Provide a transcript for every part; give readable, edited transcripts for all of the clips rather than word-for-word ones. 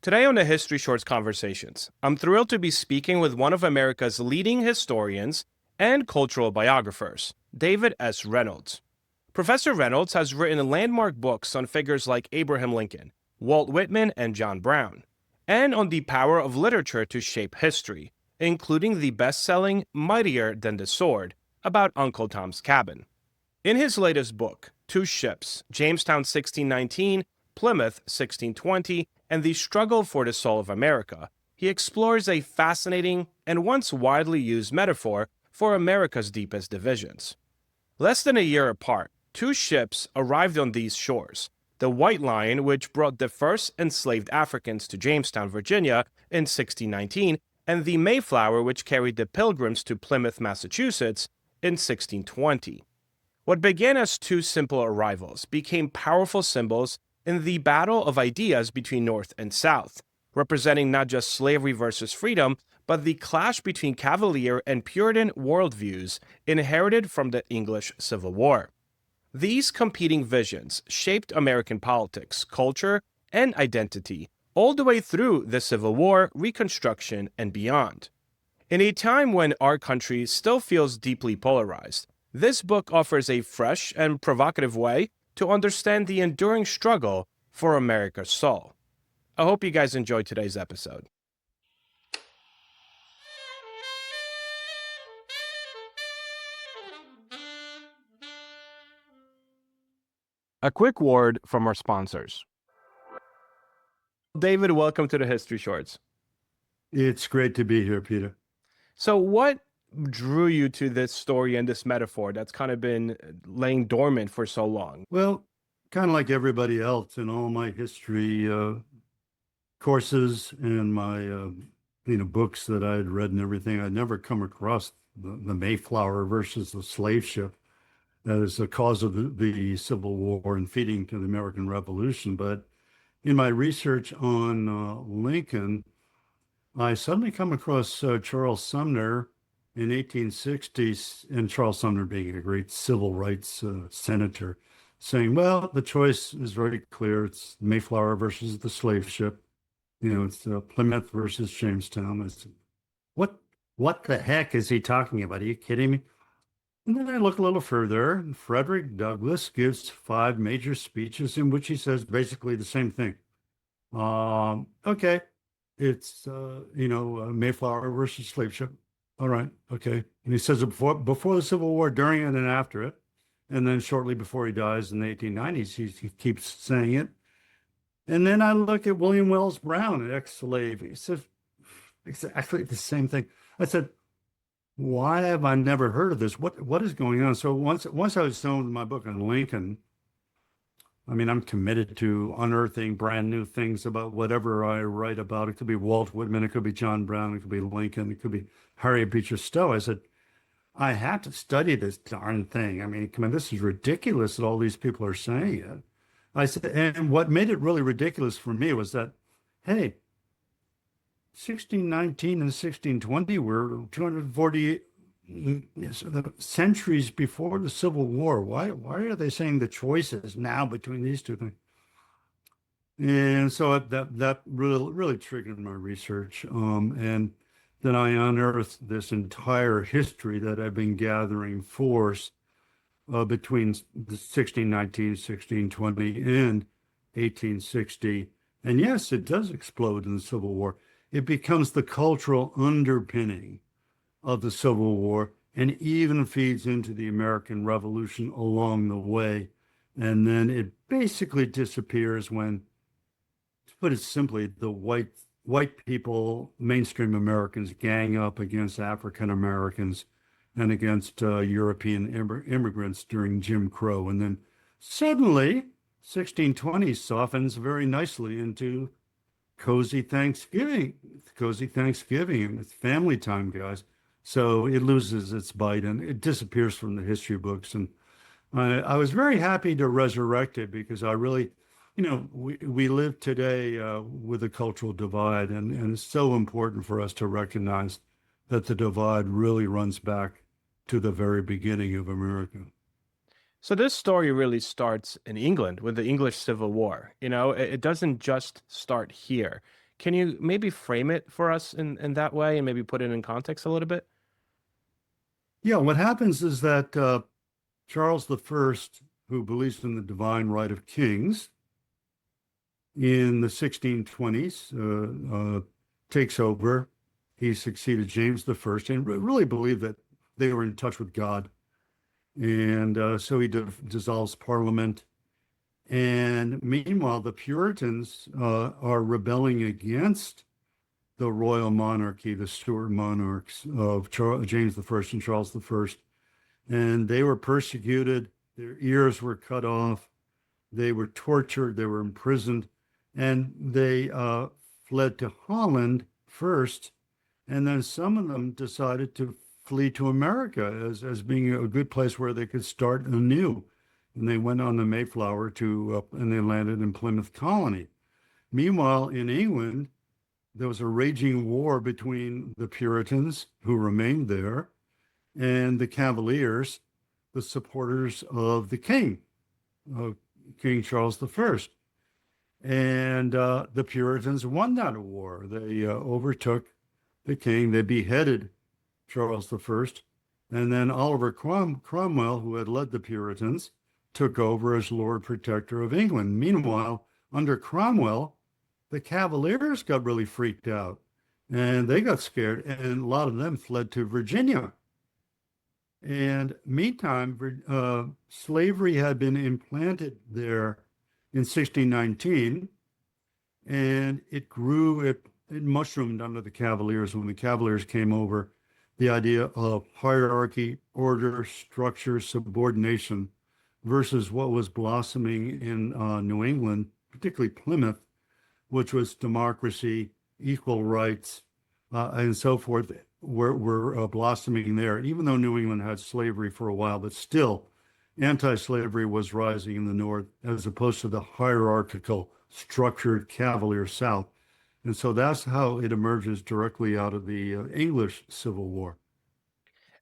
Today on the History Shorts Conversations, I'm thrilled to be speaking with one of America's leading historians and cultural biographers, David S. Reynolds. Professor Reynolds has written landmark books on figures like Abraham Lincoln, Walt Whitman, and John Brown, and on the power of literature to shape history, including the best-selling Mightier Than the Sword about Uncle Tom's Cabin. In his latest book, Two Ships, Jamestown 1619, Plymouth 1620, and the Struggle for the Soul of America, he explores a fascinating and once widely used metaphor for America's deepest divisions. Less than a year apart, two ships arrived on these shores: the White Lion, which brought the first enslaved Africans to Jamestown, Virginia in 1619, and the Mayflower, which carried the Pilgrims to Plymouth, Massachusetts in 1620. What began as two simple arrivals became powerful symbols in the battle of ideas between North and South, representing not just slavery versus freedom, but the clash between Cavalier and Puritan worldviews inherited from the English Civil War. These competing visions shaped American politics, culture, and identity all the way through the Civil War, Reconstruction, and beyond. In a time when our country still feels deeply polarized, this book offers a fresh and provocative way to understand the enduring struggle for America's soul. I hope you guys enjoyed today's episode. A quick word from our sponsors. David, welcome to the History Shorts. It's great to be here, Peter. So what drew you to this story and this metaphor that's kind of been laying dormant for so long? Well, kind of like everybody else in all my history courses and my books that I had read and everything, I'd never come across the Mayflower versus the slave ship as the cause of the Civil War and feeding to the American Revolution. But in my research on Lincoln, I suddenly come across Charles Sumner in 1860s, and Charles Sumner being a great civil rights senator, saying, well, the choice is very clear. It's Mayflower versus the slave ship. It's Plymouth versus Jamestown. I said, what the heck is he talking about? Are you kidding me? And then I look a little further, and Frederick Douglass gives 5 major speeches in which he says basically the same thing. Okay, it's, Mayflower versus slave ship. All right, okay. And he says it before the Civil War, during it, and after it. And then shortly before he dies in the 1890s, he keeps saying it. And then I look at William Wells Brown, an ex-slave. He says exactly the same thing. I said, why have I never heard of this? What is going on? So once I was done with my book on Lincoln, I mean, I'm committed to unearthing brand new things about whatever I write about. It could be Walt Whitman, it could be John Brown, it could be Lincoln, it could be Harriet Beecher Stowe. I said, I had to study this darn thing. I mean, come on, this is ridiculous that all these people are saying it. I said, and what made it really ridiculous for me was that, hey, 1619 and 1620 were 240 centuries before the Civil War. Why are they saying the choices now between these two things? And so that really triggered my research. And then I unearthed this entire history that I've been gathering force between 1619, 1620, and 1860. And yes, it does explode in the Civil War. It becomes the cultural underpinning of the Civil War and even feeds into the American Revolution along the way. And then it basically disappears when, to put it simply, the white people, mainstream Americans, gang up against African Americans and against European immigrants during Jim Crow. And then suddenly, 1620 softens very nicely into cozy Thanksgiving, and it's family time, guys. So it loses its bite and it disappears from the history books. And I was very happy to resurrect it because I really, we live today with a cultural divide, and it's so important for us to recognize that the divide really runs back to the very beginning of America. So this story really starts in England with the English Civil War. It doesn't just start here. Can you maybe frame it for us in that way and maybe put it in context a little bit? Yeah, what happens is that Charles the First, who believes in the divine right of kings, in the 1620s, takes over. He succeeded James the First and really believed that they were in touch with God. And so he dissolves Parliament. And meanwhile, the Puritans are rebelling against the royal monarchy, the Stuart monarchs of James the First and Charles the First. And they were persecuted. Their ears were cut off. They were tortured. They were imprisoned. And they fled to Holland first. And then some of them decided to flee to America as being a good place where they could start anew. And they went on the Mayflower and they landed in Plymouth Colony. Meanwhile, in England, there was a raging war between the Puritans, who remained there, and the Cavaliers, the supporters of the king, King Charles I. And the Puritans won that war. They overtook the king. They beheaded Charles I. And then Oliver Cromwell, who had led the Puritans, took over as Lord Protector of England. Meanwhile, under Cromwell, the Cavaliers got really freaked out and they got scared, and a lot of them fled to Virginia. And meantime, slavery had been implanted there in 1619, and it grew, it mushroomed under the Cavaliers. When the Cavaliers came over, the idea of hierarchy, order, structure, subordination versus what was blossoming in New England, particularly Plymouth, which was democracy, equal rights, and so forth, were blossoming there. Even though New England had slavery for a while, but still anti-slavery was rising in the North as opposed to the hierarchical, structured Cavalier South. And so that's how it emerges directly out of the English Civil War.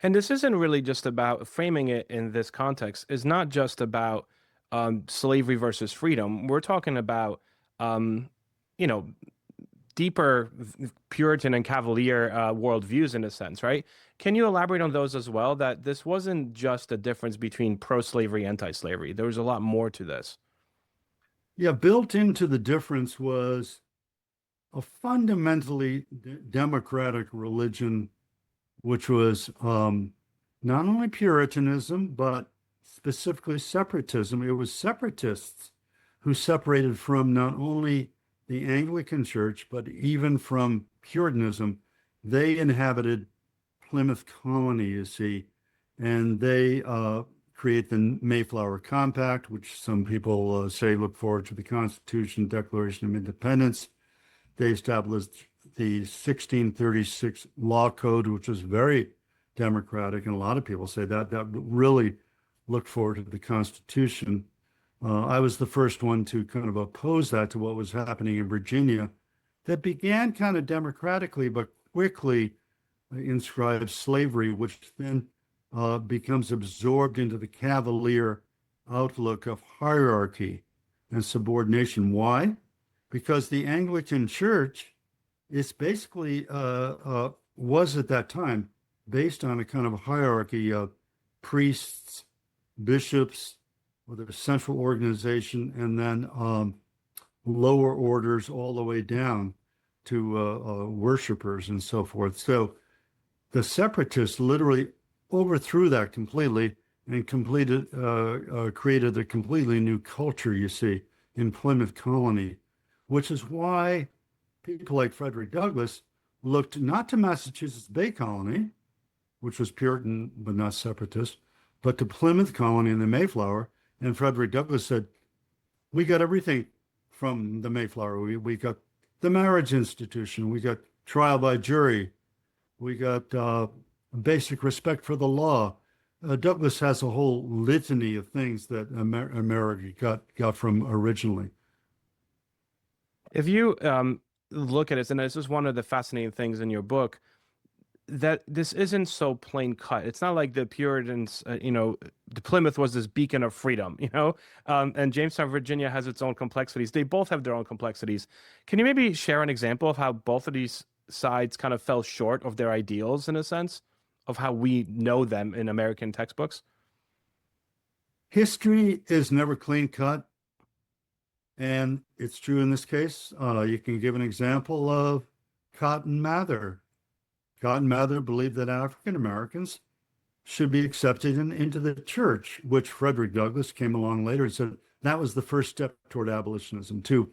And this isn't really just about framing it in this context. It's not just about slavery versus freedom. We're talking about, um, you know, deeper Puritan and Cavalier worldviews in a sense, right? Can you elaborate on those as well? That this wasn't just a difference between pro-slavery, anti-slavery. There was a lot more to this. Yeah, built into the difference was a fundamentally democratic religion, which was not only Puritanism, but specifically separatism. It was separatists who separated from not only the Anglican Church, but even from Puritanism. They inhabited Plymouth Colony, you see, and they create the Mayflower Compact, which some people say look forward to the Constitution, Declaration of Independence. They established the 1636 Law Code, which was very democratic, and a lot of people say that really looked forward to the Constitution. I was the first one to kind of oppose that to what was happening in Virginia that began kind of democratically, but quickly inscribed slavery, which then becomes absorbed into the Cavalier outlook of hierarchy and subordination. Why? Because the Anglican Church is basically was at that time based on a kind of hierarchy of priests, bishops, with a central organization, and then lower orders all the way down to worshipers and so forth. So the separatists literally overthrew that completely and created a completely new culture, you see, in Plymouth Colony, which is why people like Frederick Douglass looked not to Massachusetts Bay Colony, which was Puritan but not separatist, but to Plymouth Colony and the Mayflower. And Frederick Douglass said, we got everything from the Mayflower. We got the marriage institution. We got trial by jury. We got basic respect for the law. Douglass has a whole litany of things that America got from originally. If you look at it, and this is one of the fascinating things in your book, that this isn't so plain cut. It's not like the Puritans, the Plymouth was this beacon of freedom, and Jamestown, Virginia has its own complexities. They both have their own complexities. Can you maybe share an example of how both of these sides kind of fell short of their ideals in a sense of how we know them in American textbooks? History is never clean cut, and it's true in this case. You can give an example of Cotton Mather. Cotton Mather believed that African Americans should be accepted into the church, which Frederick Douglass came along later and said that was the first step toward abolitionism, to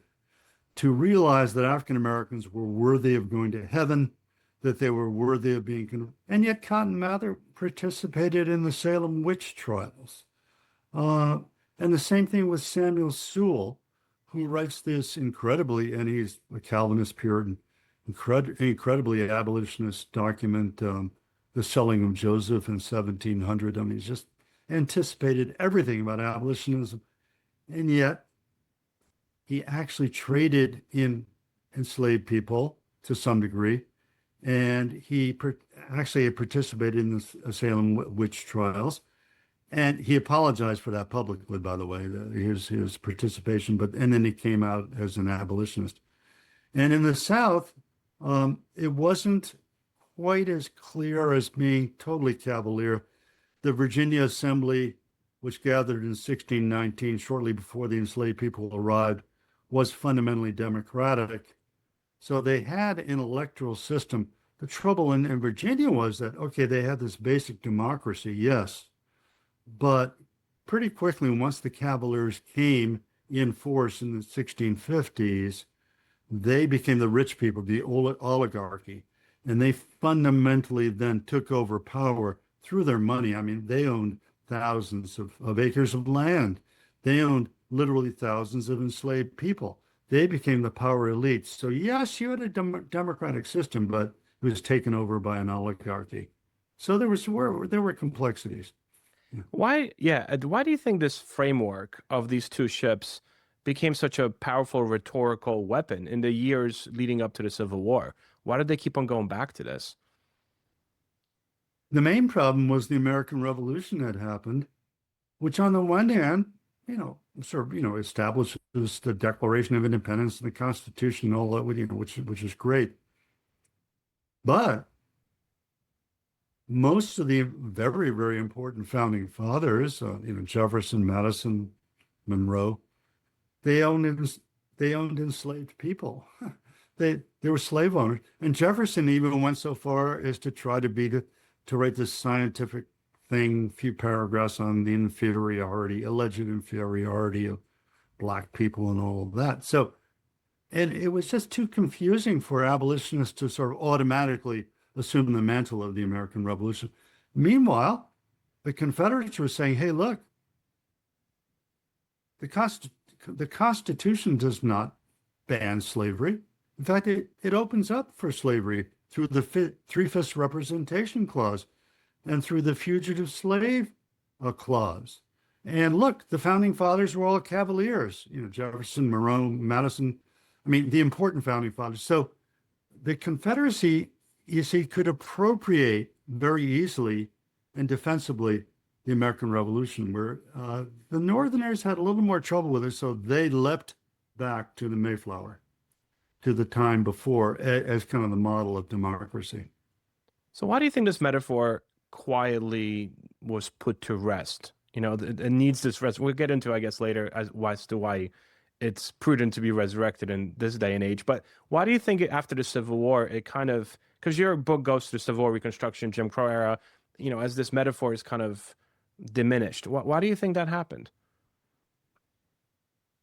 realize that African Americans were worthy of going to heaven, that they were worthy of being, and yet Cotton Mather participated in the Salem witch trials. And the same thing with Samuel Sewall, who writes this incredibly, and he's a Calvinist Puritan, incredibly abolitionist document, The Selling of Joseph in 1700. I mean, he's just anticipated everything about abolitionism. And yet he actually traded in enslaved people to some degree. And he actually participated in the Salem witch trials. And he apologized for that publicly, by the way, his participation. And then he came out as an abolitionist. And in the South, it wasn't quite as clear as being totally Cavalier. The Virginia Assembly, which gathered in 1619, shortly before the enslaved people arrived, was fundamentally democratic. So they had an electoral system. The trouble in Virginia was that, okay, they had this basic democracy, yes, but pretty quickly, once the Cavaliers came in force in the 1650s, they became the rich people, the oligarchy, and they fundamentally then took over power through their money. I mean, they owned thousands of acres of land. They owned literally thousands of enslaved people. They became the power elite. So yes, you had a democratic system, but it was taken over by an oligarchy. So there were complexities. Why, yeah, why do you think this framework of these two ships became such a powerful rhetorical weapon in the years leading up to the Civil War? Why did they keep on going back to this? The main problem was the American Revolution that happened, which on the one hand, establishes the Declaration of Independence and the Constitution and all that, which is great. But most of the very, very important founding fathers, Jefferson, Madison, Monroe, they owned enslaved people. They were slave owners. And Jefferson even went so far as to try to write this scientific thing, few paragraphs on the alleged inferiority of Black people and all of that. So, and it was just too confusing for abolitionists to sort of automatically assume the mantle of the American Revolution. Meanwhile, the Confederates were saying, hey, look, the Constitution does not ban slavery. In fact, it opens up for slavery through the Three-Fifths Representation Clause and through the Fugitive Slave Clause. And look, the founding fathers were all Cavaliers, Jefferson, Monroe, Madison, the important founding fathers. So the Confederacy, you see, could appropriate very easily and defensively the American Revolution, where the Northerners had a little more trouble with it, so they leapt back to the Mayflower, to the time before, as kind of the model of democracy. So why do you think this metaphor quietly was put to rest? It needs this rest. We'll get into, I guess, later as to why it's prudent to be resurrected in this day and age. But why do you think after the Civil War, it kind of, because your book goes to the Civil War, Reconstruction, Jim Crow era, as this metaphor is kind of diminished. Why do you think that happened?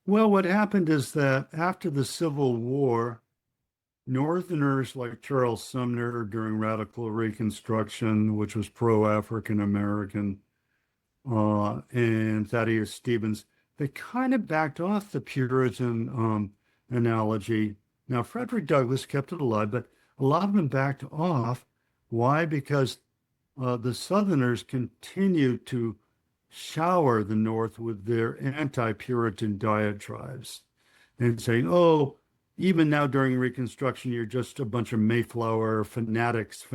Well, what happened is that after the Civil War, Northerners like Charles Sumner during Radical Reconstruction, which was pro-African American, and Thaddeus Stevens, they kind of backed off the Puritan analogy. Now, Frederick Douglass kept it alive, but a lot of them backed off. Why? Because the Southerners continued to shower the North with their anti-Puritan diatribes and saying, oh, even now during Reconstruction, you're just a bunch of Mayflower fanatics.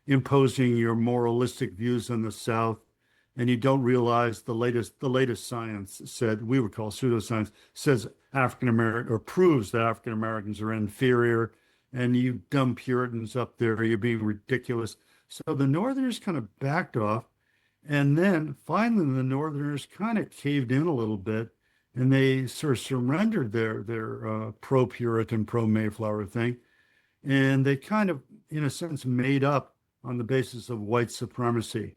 imposing your moralistic views on the South, and you don't realize the latest science said, we would call pseudoscience, says African American, or proves that African Americans are inferior, and you dumb Puritans up there, you're being ridiculous. So the Northerners kind of backed off, and then finally the Northerners kind of caved in a little bit, and they sort of surrendered their pro-Puritan, pro-Mayflower thing, and they kind of, in a sense, made up on the basis of white supremacy.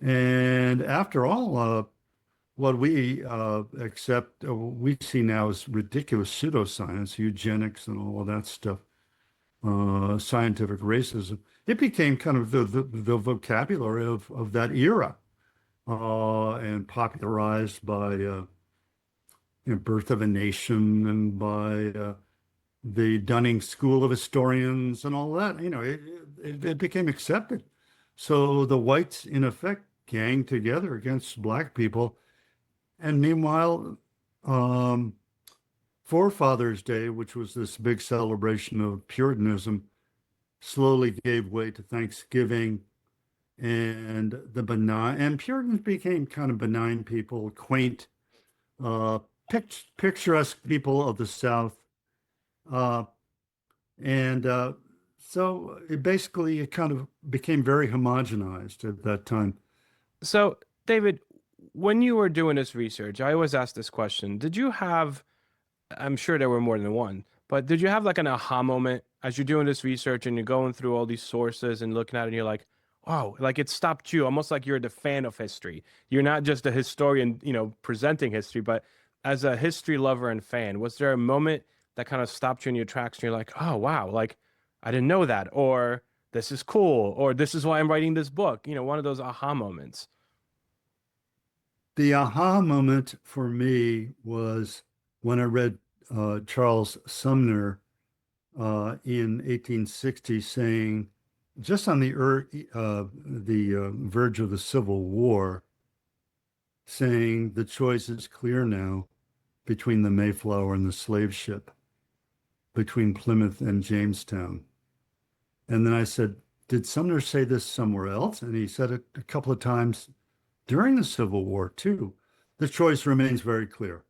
And after all, what we accept, we see now as ridiculous pseudoscience, eugenics, and all of that stuff, scientific racism. It became kind of the vocabulary of that era, and popularized by Birth of a Nation, and by the Dunning School of Historians and all that. It became accepted. So the whites, in effect, gang together against black people. And meanwhile, Forefathers Day, which was this big celebration of Puritanism, slowly gave way to Thanksgiving, and the benign, and Puritans became kind of benign people, quaint, uh, picturesque people of the South. Uh, and so it kind of became very homogenized at that time. So, David, when you were doing this research, I always ask this question. I'm sure there were more than one, but did you have like an aha moment as you're doing this research and you're going through all these sources and looking at it and you're like, wow, like it stopped you, almost like you're the fan of history. You're not just a historian, presenting history, but as a history lover and fan, was there a moment that kind of stopped you in your tracks and you're like, oh, wow, like I didn't know that, or this is cool, or this is why I'm writing this book, one of those aha moments. The aha moment for me was when I read Charles Sumner in 1860 saying, just on the verge of the Civil War, saying the choice is clear now between the Mayflower and the slave ship, between Plymouth and Jamestown. And then I said, did Sumner say this somewhere else? And he said it a couple of times during the Civil War too. The choice remains very clear.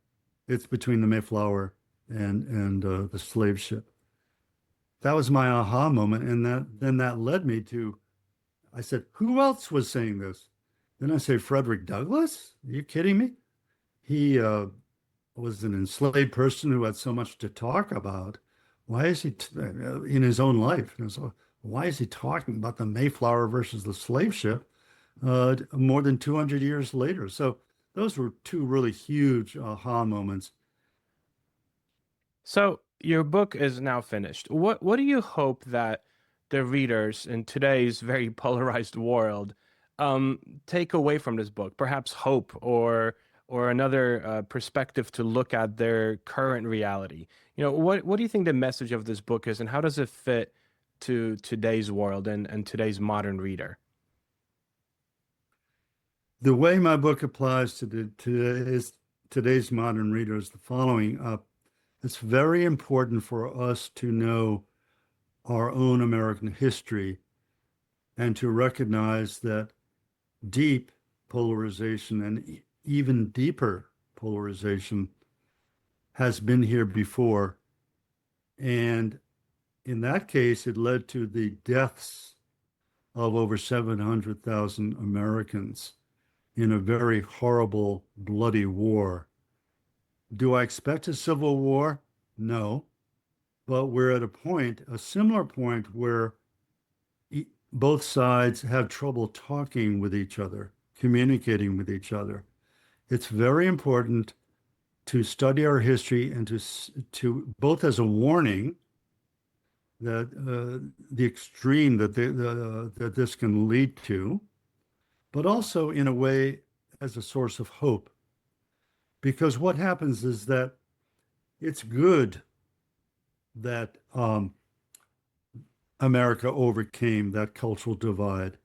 It's between the Mayflower and the slave ship. That was my aha moment, and that led me to. I said, who else was saying this? Then I say, Frederick Douglass? Are you kidding me? He was an enslaved person who had so much to talk about. Why is he in his own life? And so, why is he talking about the Mayflower versus the slave ship more than 200 years later? So those were two really huge aha moments. So your book is now finished. What do you hope that the readers in today's very polarized world take away from this book? Perhaps hope or another perspective to look at their current reality. What do you think the message of this book is, and how does it fit to today's world and today's modern reader? The way my book applies to today's modern reader is the following. It's very important for us to know our own American history and to recognize that deep polarization and even deeper polarization has been here before. And in that case, it led to the deaths of over 700,000 Americans in a very horrible, bloody war. Do I expect a civil war? No. But we're at a similar point where both sides have trouble talking with each other, communicating with each other. It's very important to study our history and to both as a warning that the extreme that this can lead to, but also in a way as a source of hope. Because what happens is that it's good that America overcame that cultural divide.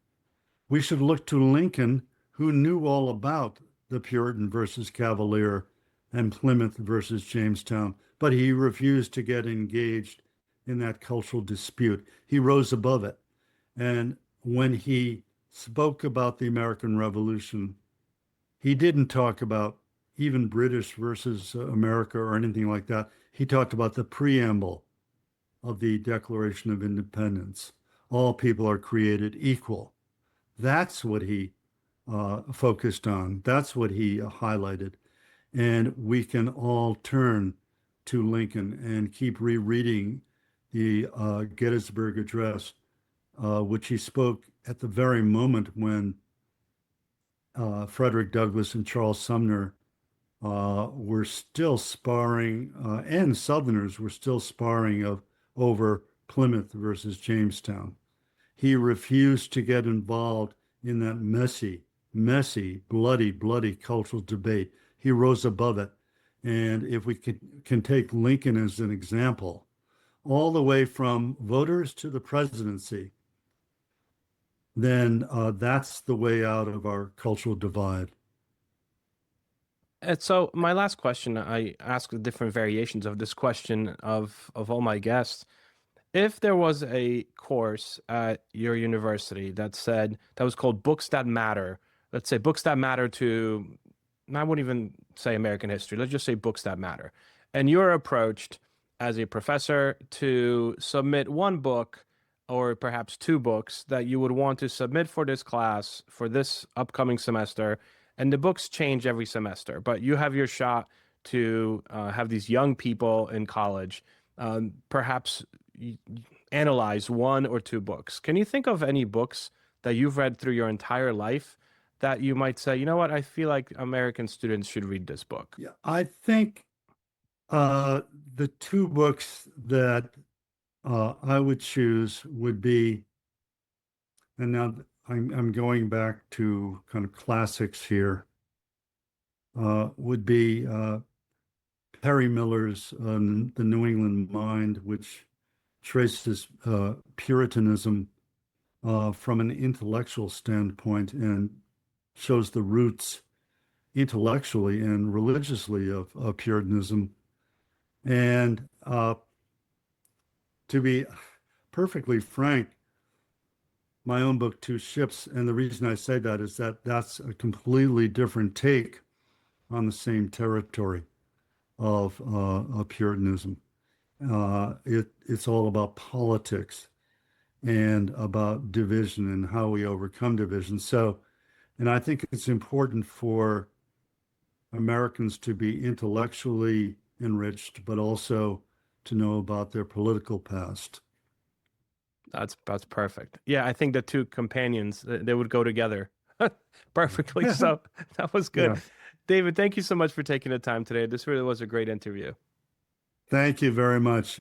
We should look to Lincoln, who knew all about the Puritan versus Cavalier and Plymouth versus Jamestown, but he refused to get engaged in that cultural dispute. He rose above it. And when he spoke about the American Revolution, he didn't talk about even British versus America or anything like that. He talked about the preamble of the Declaration of Independence. All people are created equal. That's what he focused on. That's what he highlighted. And we can all turn to Lincoln and keep rereading the Gettysburg Address, which he spoke at the very moment when Frederick Douglass and Charles Sumner were still sparring, and Southerners were still sparring over Plymouth versus Jamestown. He refused to get involved in that messy, bloody cultural debate. He rose above it. And if we can take Lincoln as an example, all the way from voters to the presidency, then that's the way out of our cultural divide. And so my last question, I ask the different variations of this question of all my guests. If there was a course at your university that was called Books That Matter, let's say books that matter to, I wouldn't even say American history, let's just say books that matter. And you're approached as a professor to submit one book or perhaps two books that you would want to submit for this class for this upcoming semester. And the books change every semester, but you have your shot to have these young people in college perhaps analyze one or two books. Can you think of any books that you've read through your entire life that you might say, you know what, I feel like American students should read this book? Yeah, I think the two books that I would choose would be, and now I'm going back to kind of classics here, would be Perry Miller's The New England Mind, which traces Puritanism from an intellectual standpoint and shows the roots intellectually and religiously of Puritanism. And to be perfectly frank, my own book, Two Ships, and the reason I say that is that that's a completely different take on the same territory of Puritanism. It's all about politics and about division and how we overcome division. So, and I think it's important for Americans to be intellectually enriched, but also to know about their political past. That's perfect. Yeah, I think the two companions they would go together perfectly. So that was good. Yeah. David, thank you so much for taking the time today. This really was a great interview. Thank you very much.